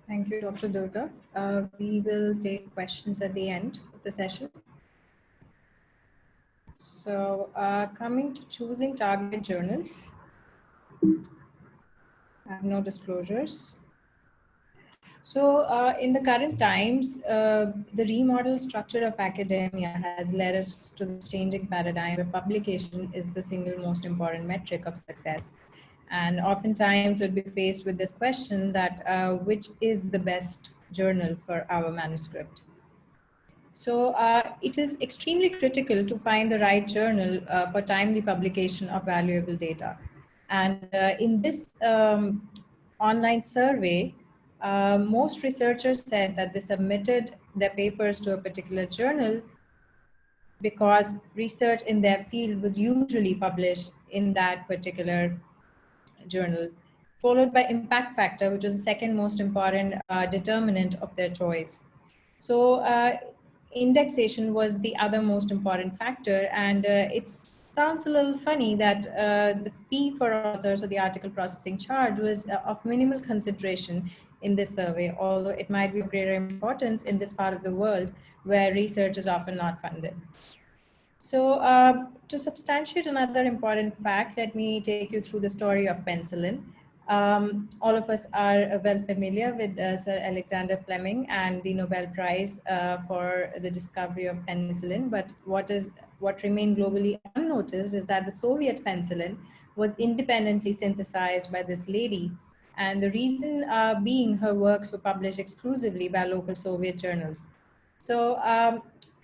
Thank you, Dr. Durga. We will take questions at the end of the session. So coming to choosing target journals, I have no disclosures. So in the current times, the remodel structure of academia has led us to this changing paradigm where publication is the single most important metric of success. And oftentimes we'll be faced with this question that which is the best journal for our manuscript? So it is extremely critical to find the right journal for timely publication of valuable data. And in this online survey, most researchers said that they submitted their papers to a particular journal because research in their field was usually published in that particular journal, followed by impact factor, which was the second most important determinant of their choice. So indexation was the other most important factor, and it sounds a little funny that the fee for authors or the article processing charge was of minimal consideration in this survey, although it might be of greater importance in this part of the world where research is often not funded. So to substantiate another important fact, let me take you through the story of penicillin. All of us are well familiar with Sir Alexander Fleming and the Nobel Prize for the discovery of penicillin. But what remained globally unnoticed is that the Soviet penicillin was independently synthesized by this lady. And the reason being her works were published exclusively by local Soviet journals. So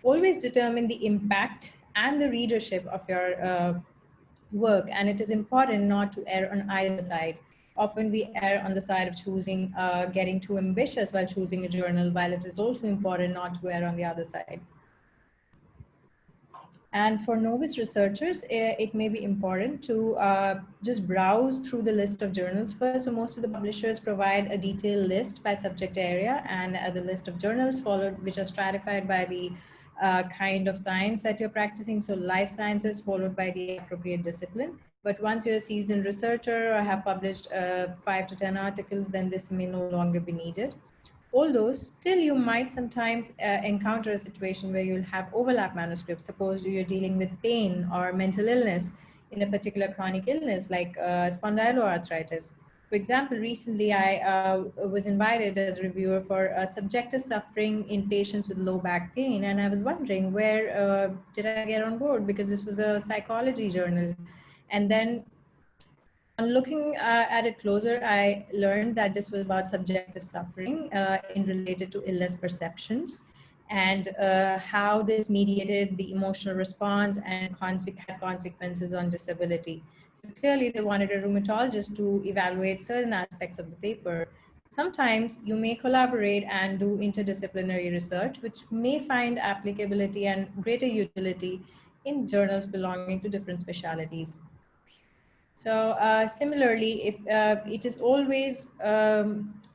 always determine the impact and the readership of your work, and it is important not to err on either side. Often we err on the side of choosing, getting too ambitious while choosing a journal, while it is also important not to err on the other side. And for novice researchers, it may be important to just browse through the list of journals first. So most of the publishers provide a detailed list by subject area, and the list of journals followed, which are stratified by the kind of science that you're practicing. So life sciences followed by the appropriate discipline. But once you're a seasoned researcher or have published 5 to 10 articles, then this may no longer be needed. Although still you might sometimes encounter a situation where you'll have overlap manuscripts. Suppose you're dealing with pain or mental illness in a particular chronic illness like spondyloarthritis. For example, recently I was invited as a reviewer for subjective suffering in patients with low back pain, and I was wondering where did I get on board, because this was a psychology journal. And then on looking at it closer, I learned that this was about subjective suffering in related to illness perceptions, and how this mediated the emotional response and had consequences on disability. So clearly they wanted a rheumatologist to evaluate certain aspects of the paper. Sometimes you may collaborate and do interdisciplinary research, which may find applicability and greater utility in journals belonging to different specialties. So similarly, if it is always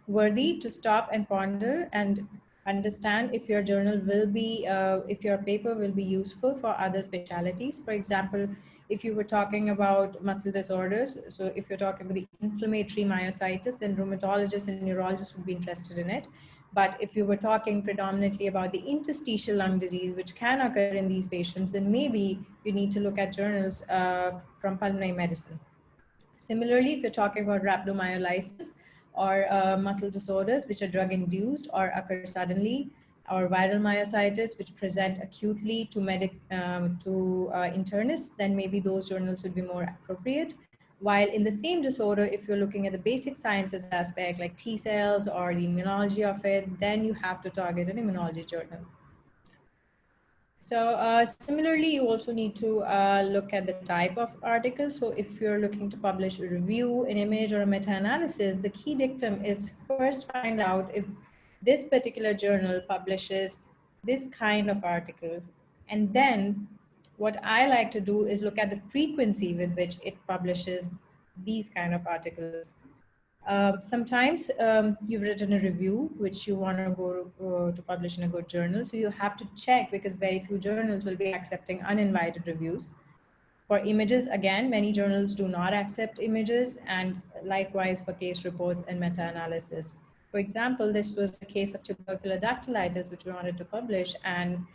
worthy to stop and ponder and understand if your journal will be, if your paper will be useful for other specialties. For example, if you were talking about muscle disorders, so if you're talking about the inflammatory myositis, then rheumatologists and neurologists would be interested in it. But if you were talking predominantly about the interstitial lung disease, which can occur in these patients, then maybe you need to look at journals from pulmonary medicine. Similarly, if you're talking about rhabdomyolysis or muscle disorders which are drug-induced or occur suddenly, or viral myositis which present acutely to internists, then maybe those journals would be more appropriate. While in the same disorder, if you're looking at the basic sciences aspect like T cells or the immunology of it, then you have to target an immunology journal. So similarly, you also need to look at the type of article. So if you're looking to publish a review, an image, or a meta-analysis, the key dictum is first find out if this particular journal publishes this kind of article. And then what I like to do is look at the frequency with which it publishes these kind of articles. Sometimes you've written a review which you want to go to publish in a good journal. So you have to check, because very few journals will be accepting uninvited reviews. For images, again, many journals do not accept images, and likewise for case reports and meta-analysis. For example, this was a case of tubercular dactylitis, which we wanted to publish, and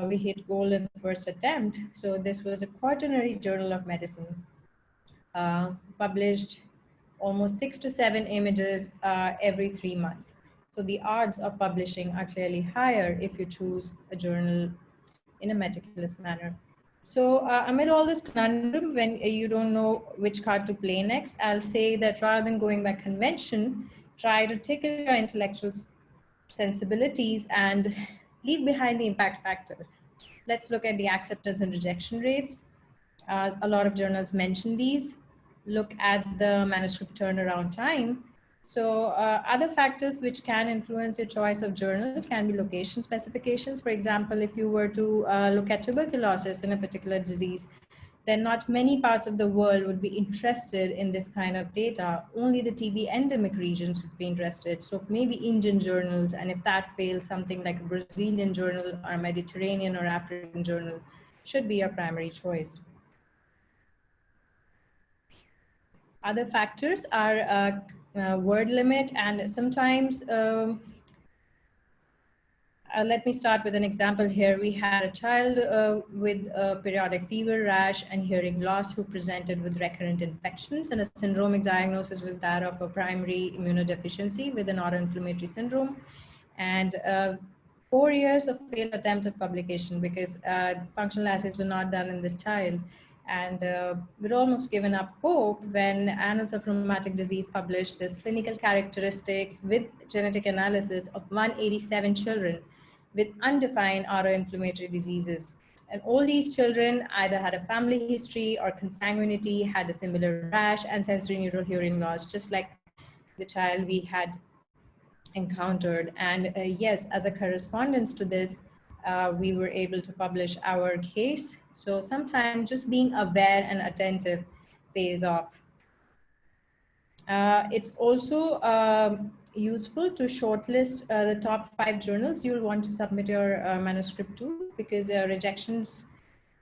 we hit gold in the first attempt. So this was a quaternary journal of medicine, published almost 6 to 7 images every 3 months. So the odds of publishing are clearly higher if you choose a journal in a meticulous manner. So amid all this conundrum, when you don't know which card to play next, I'll say that rather than going by convention, try to tickle your intellectual sensibilities and leave behind the impact factor. Let's look at the acceptance and rejection rates. A lot of journals mention these. Look at the manuscript turnaround time. So other factors which can influence your choice of journal can be location specifications. For example, if you were to look at tuberculosis in a particular disease, then not many parts of the world would be interested in this kind of data. Only the TB endemic regions would be interested. So maybe Indian journals, and if that fails, something like a Brazilian journal or a Mediterranean or African journal should be your primary choice. Other factors are word limit, and sometimes let me start with an example here. We had a child with a periodic fever, rash, and hearing loss who presented with recurrent infections, and a syndromic diagnosis was that of a primary immunodeficiency with an autoinflammatory syndrome. And 4 years of failed attempt at publication because functional assays were not done in this child. And we'd almost given up hope when Annals of Rheumatic Disease published this clinical characteristics with genetic analysis of 187 children with undefined autoinflammatory diseases. And all these children either had a family history or consanguinity, had a similar rash and sensory neural hearing loss, just like the child we had encountered. And yes, as a correspondence to this, we were able to publish our case. So sometimes just being aware and attentive pays off. It's also useful to shortlist the top 5 journals you'll want to submit your manuscript to, because rejections,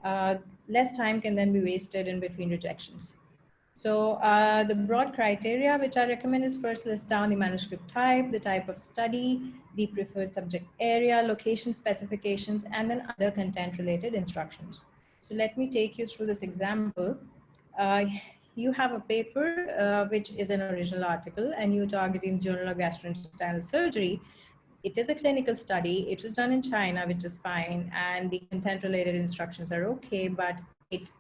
less time can then be wasted in between rejections. So the broad criteria which I recommend is first list down the manuscript type, the type of study, the preferred subject area, location specifications, and then other content related instructions. So let me take you through this example. You have a paper which is an original article, and you're targeting the Journal of Gastrointestinal Surgery. It is a clinical study. It was done in China, which is fine, and the content related instructions are okay, but it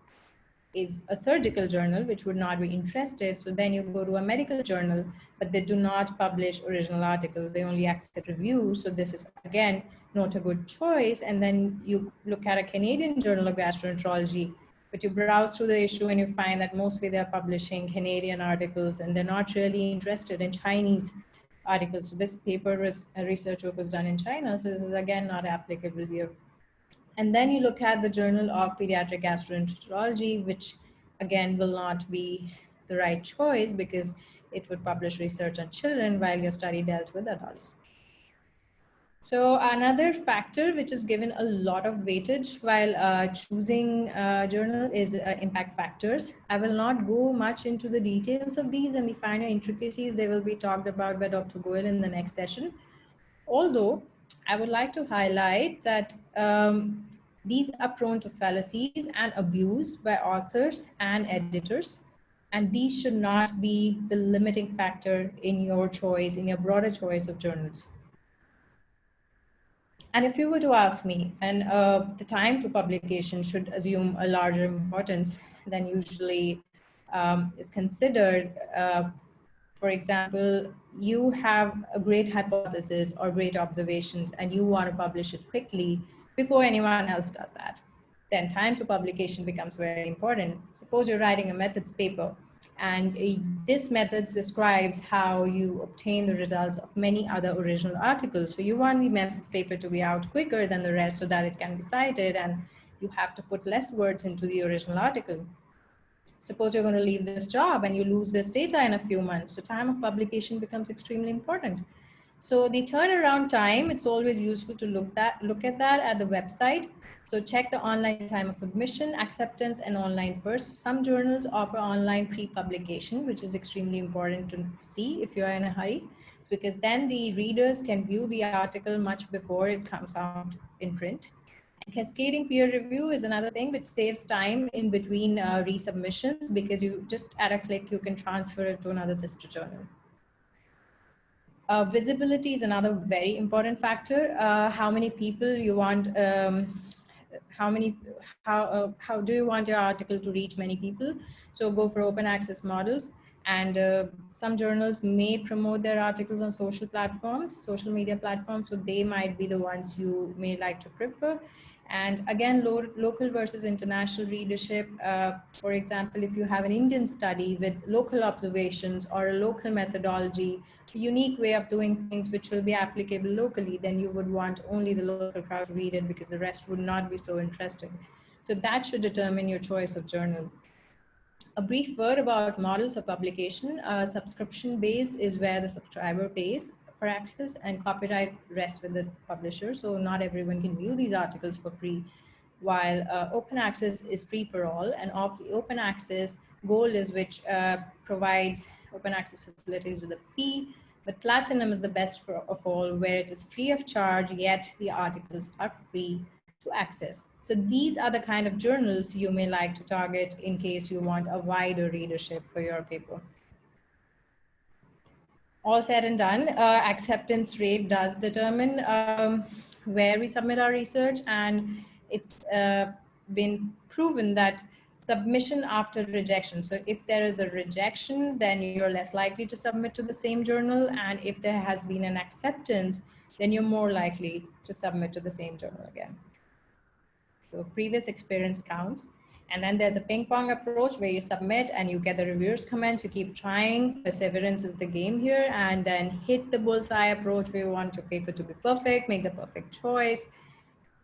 is a surgical journal which would not be interested. So then you go to a medical journal, but they do not publish original articles. They only accept reviews. So this is again not a good choice. And then you look at a Canadian Journal of Gastroenterology, but you browse through the issue and you find that mostly they're publishing Canadian articles and they're not really interested in Chinese articles. So this paper was a research work was done in China. So this is again not applicable here. And then you look at the Journal of Pediatric Gastroenterology, which again will not be the right choice because it would publish research on children while your study dealt with adults. So another factor which is given a lot of weightage while choosing a journal is impact factors. I will not go much into the details of these and the finer intricacies. They will be talked about by Dr. Goyal in the next session. Although I would like to highlight that these are prone to fallacies and abuse by authors and editors, and these should not be the limiting factor in your choice, in your broader choice of journals. And if you were to ask me, and the time to publication should assume a larger importance than usually is considered. For example, you have a great hypothesis or great observations and you want to publish it quickly before anyone else does that. Then time to publication becomes very important. Suppose you're writing a methods paper and this methods describes how you obtain the results of many other original articles. So you want the methods paper to be out quicker than the rest so that it can be cited, and you have to put less words into the original article. Suppose you're going to leave this job and you lose this data in a few months. So time of publication becomes extremely important. So the turnaround time, it's always useful to look at that at the website. So check the online time of submission, acceptance, and online first. Some journals offer online pre-publication, which is extremely important to see if you're in a hurry, because then the readers can view the article much before it comes out in print. And cascading peer review is another thing which saves time in between resubmissions, because you just at a click you can transfer it to another sister journal. Visibility is another very important factor. How many people you want, how do you want your article to reach many people? So go for open access models. And some journals may promote their articles on social platforms, social media platforms, so they might be the ones you may like to prefer. And again, local versus international readership. For example, if you have an Indian study with local observations or a local methodology, a unique way of doing things which will be applicable locally, then you would want only the local crowd to read it, because the rest would not be so interesting. So that should determine your choice of journal. A brief word about models of publication. Subscription based is where the subscriber pays for access, and copyright rests with the publisher. So not everyone can view these articles for free, while open access is free for all. And of the open access, gold is which provides open access facilities with a fee, but platinum is the best of all, where it is free of charge, yet the articles are free to access. So these are the kind of journals you may like to target in case you want a wider readership for your paper. All said and done, acceptance rate does determine where we submit our research, and it's been proven that submission after rejection. So if there is a rejection, then you're less likely to submit to the same journal, and if there has been an acceptance, then you're more likely to submit to the same journal again. So previous experience counts. And then there's a ping pong approach where you submit and you get the reviewers' comments, you keep trying. Perseverance is the game here. And then hit the bullseye approach where you want your paper to be perfect, make the perfect choice.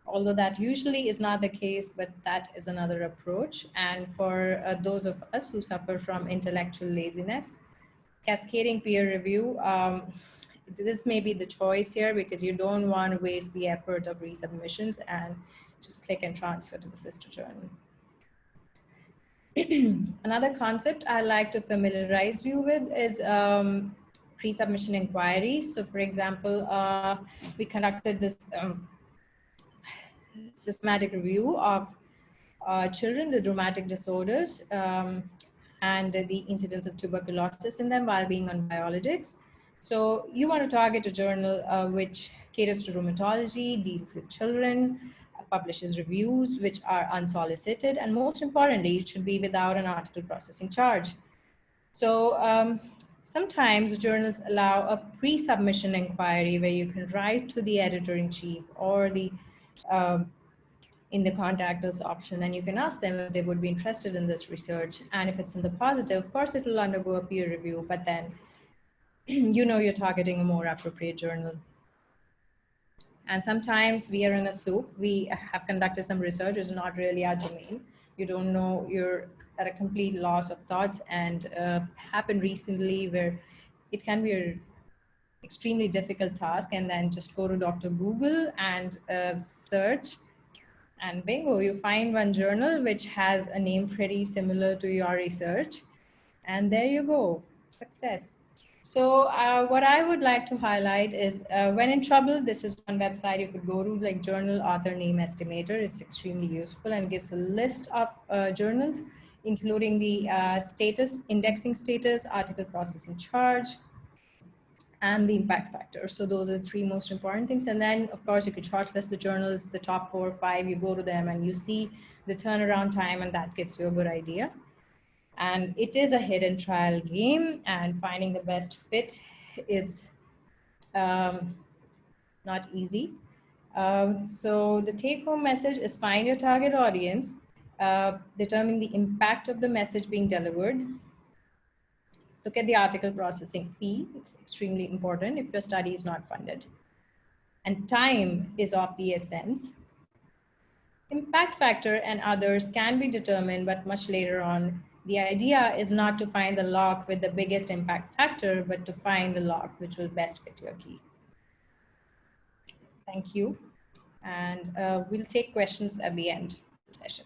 Although that usually is not the case, but that is another approach. And for those of us who suffer from intellectual laziness, cascading peer review, this may be the choice here, because you don't want to waste the effort of resubmissions and just click and transfer to the sister journal. Another concept I like to familiarize you with is pre-submission inquiries. So for example, we conducted this systematic review of children with rheumatic disorders and the incidence of tuberculosis in them while being on biologics. So you want to target a journal which caters to rheumatology, deals with children, publishes reviews which are unsolicited, and most importantly, it should be without an article processing charge. So sometimes journals allow a pre-submission inquiry where you can write to the editor-in-chief or the in the contact us option, and you can ask them if they would be interested in this research. And if it's in the positive, of course, it will undergo a peer review, but then you know you're targeting a more appropriate journal. And sometimes we are in a soup. We have conducted some research, it's not really our domain. You don't know, you're at a complete loss of thoughts, and happened recently where it can be an extremely difficult task, and then just go to Dr. Google and search, and bingo, you find one journal which has a name pretty similar to your research, and there you go, success. So what I would like to highlight is when in trouble, this is one website you could go to, like Journal Author Name Estimator. It's extremely useful and gives a list of journals, including the status, indexing status, article processing charge, and the impact factor. So those are the three most important things. And then of course you could shortlist the journals, the top 4 or 5, you go to them and you see the turnaround time, and that gives you a good idea. And it is a hidden trial game, and finding the best fit is not easy. So the take home message is find your target audience, determine the impact of the message being delivered. Look at the article processing fee. It's extremely important if your study is not funded. And time is of the essence. Impact factor and others can be determined, but much later on. The idea is not to find the lock with the biggest impact factor, but to find the lock which will best fit your key. Thank you. And we'll take questions at the end of the session.